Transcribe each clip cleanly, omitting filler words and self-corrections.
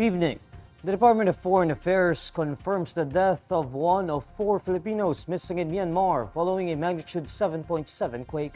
evening. The Department of Foreign Affairs confirms the death of one of 4 Filipinos missing in Myanmar following a magnitude 7.7 quake.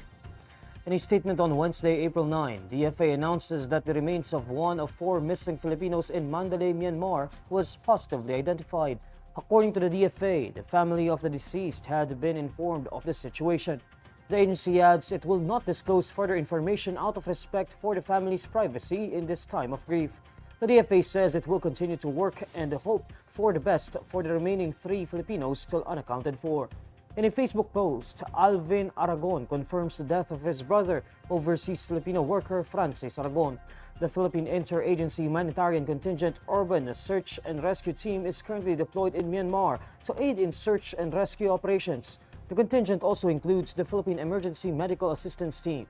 In a statement on Wednesday, April 9, DFA announces that the remains of one of 4 missing Filipinos in Mandalay, Myanmar was positively identified. According to the DFA, the family of the deceased had been informed of the situation. The agency adds it will not disclose further information out of respect for the family's privacy in this time of grief. The DFA says it will continue to work and hope for the best for the remaining 3 Filipinos still unaccounted for. In a Facebook post, Alvin Aragon confirms the death of his brother, overseas Filipino worker Francis Aragon. The Philippine Interagency Humanitarian Contingent Urban Search and Rescue Team is currently deployed in Myanmar to aid in search and rescue operations. The contingent also includes the Philippine Emergency Medical Assistance Team.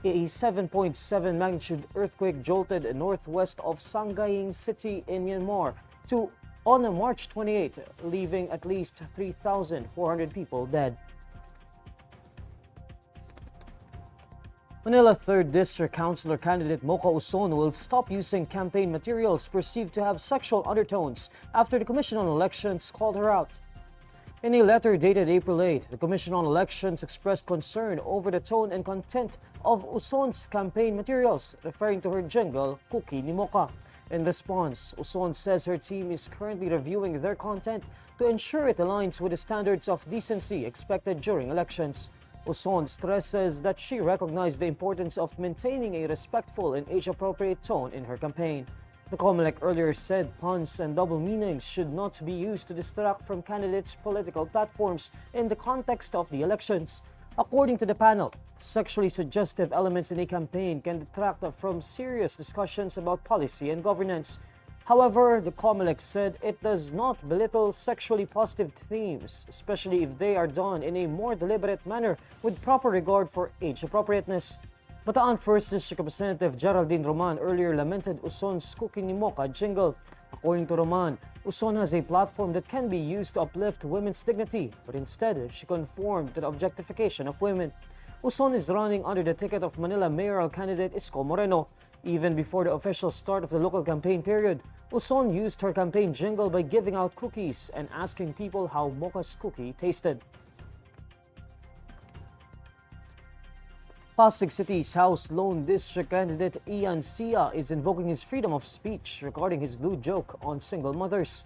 A 7.7 magnitude earthquake jolted northwest of Sangaying City in Myanmar on March 28, leaving at least 3,400 people dead. Manila 3rd District Councilor candidate Mocha Uson will stop using campaign materials perceived to have sexual undertones after the Commission on Elections called her out. In a letter dated April 8, the Commission on Elections expressed concern over the tone and content of Uson's campaign materials, referring to her jingle, Cookie ni Mocha. In response, Uson says her team is currently reviewing their content to ensure it aligns with the standards of decency expected during elections. Uson stresses that she recognized the importance of maintaining a respectful and age-appropriate tone in her campaign. The Comelec earlier said puns and double meanings should not be used to distract from candidates' political platforms in the context of the elections. According to the panel, sexually suggestive elements in a campaign can detract from serious discussions about policy and governance. However, the Comelec said it does not belittle sexually positive themes, especially if they are done in a more deliberate manner with proper regard for age appropriateness. Bataan 1st District Representative Geraldine Roman earlier lamented Uson's Cookie ni Mocha jingle. According to Roman, Uson has a platform that can be used to uplift women's dignity, but instead she conformed to the objectification of women. Uson is running under the ticket of Manila mayoral candidate Isko Moreno. Even before the official start of the local campaign period, Uson used her campaign jingle by giving out cookies and asking people how Mocha's cookie tasted. Pasig City's House Lone District candidate Ian Sia is invoking his freedom of speech regarding his lewd joke on single mothers.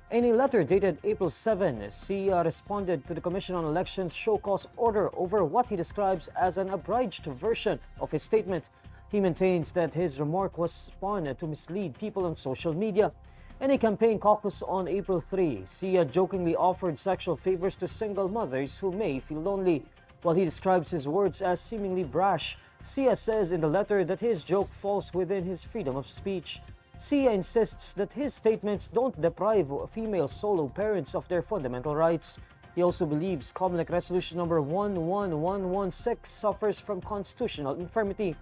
In a letter dated April 7, Sia responded to the Commission on Elections show cause order over what he describes as an abridged version of his statement. He maintains that his remark was spun to mislead people on social media. In a campaign caucus on April 3, Sia jokingly offered sexual favors to single mothers who may feel lonely. While he describes his words as seemingly brash, Sia says in the letter that his joke falls within his freedom of speech. Sia insists that his statements don't deprive female solo parents of their fundamental rights. He also believes Comelec Resolution number 11116 suffers from constitutional infirmity.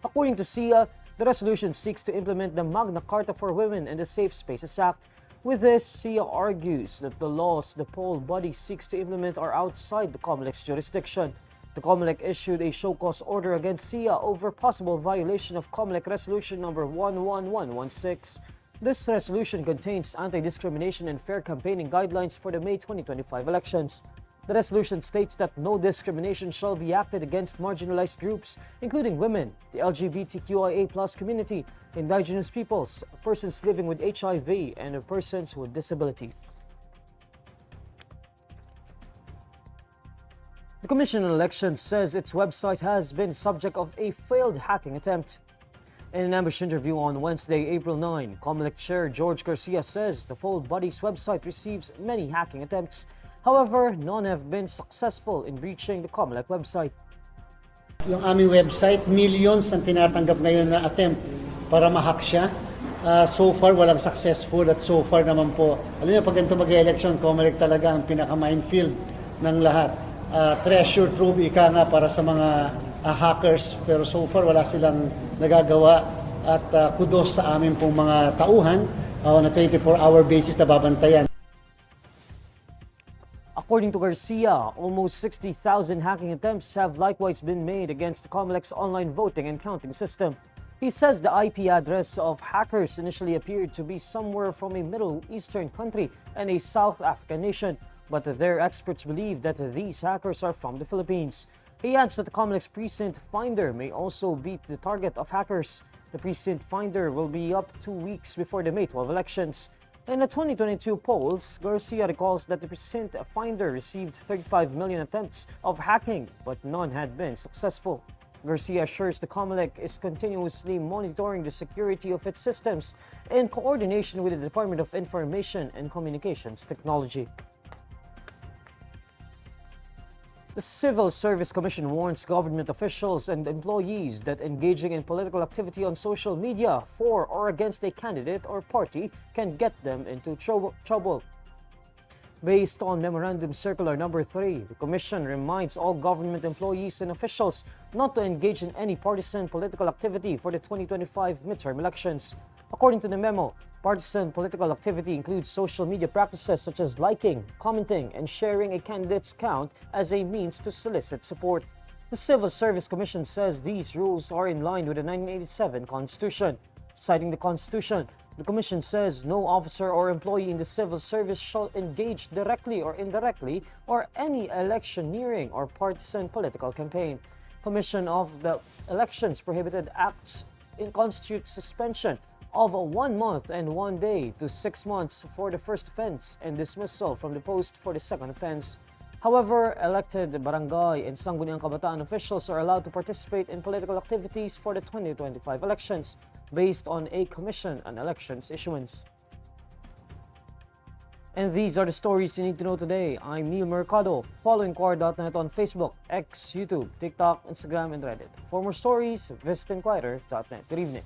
According to Sia, the resolution seeks to implement the Magna Carta for Women and the Safe Spaces Act. With this, Sia argues that the laws the poll body seeks to implement are outside the Comelec's jurisdiction. The Comelec issued a show cause order against Sia over possible violation of Comelec Resolution number 11116. This resolution contains anti-discrimination and fair campaigning guidelines for the May 2025 elections. The resolution states that no discrimination shall be acted against marginalized groups, including women, the LGBTQIA+ community, indigenous peoples, persons living with HIV, and persons with disability. The Commission on Elections says its website has been subject of a failed hacking attempt. In an ambush interview on Wednesday, April 9, Comelec Chair George Garcia says the poll body's website receives many hacking attempts. However, none have been successful in reaching the Comelec website. Yung aming website, millions ang tinatanggap ngayon na attempt para ma-hack siya. So far, walang successful at so far naman po, alam niyo, pag ganito mag-election, Comelec talaga ang pinaka-minefield ng lahat. Treasure trove ika nga para sa mga hackers, pero so far wala silang nagagawa at kudos sa amin pong mga tauhan on a 24-hour basis na babantayan. According to Garcia, almost 60,000 hacking attempts have likewise been made against the Comelec's online voting and counting system. He says the IP address of hackers initially appeared to be somewhere from a Middle Eastern country and a South African nation, but their experts believe that these hackers are from the Philippines. He adds that the Comelec's precinct finder may also be the target of hackers. The precinct finder will be up 2 weeks before the May 12 elections. In the 2022 polls, Garcia recalls that the precinct finder received 35 million attempts of hacking, but none had been successful. Garcia assures the Comelec is continuously monitoring the security of its systems in coordination with the Department of Information and Communications Technology. The Civil Service Commission warns government officials and employees that engaging in political activity on social media for or against a candidate or party can get them into trouble. Based on Memorandum Circular Number 3, the Commission reminds all government employees and officials not to engage in any partisan political activity for the 2025 midterm elections. According to the memo, partisan political activity includes social media practices such as liking, commenting, and sharing a candidate's account as a means to solicit support. The Civil Service Commission says these rules are in line with the 1987 Constitution. Citing the Constitution, the Commission says no officer or employee in the civil service shall engage directly or indirectly or any electioneering or partisan political campaign. Commission of the Elections Prohibited Acts constitute suspension of 1 month and 1 day to 6 months for the first offense and dismissal from the post for the second offense. However, elected barangay and Sangguniang Kabataan officials are allowed to participate in political activities for the 2025 elections based on a Commission on Elections issuance. And these are the stories you need to know today. I'm Neil Mercado. Follow INQUIRER.net on Facebook, X, YouTube, TikTok, Instagram, and Reddit. For more stories, visit INQUIRER.net. Good evening.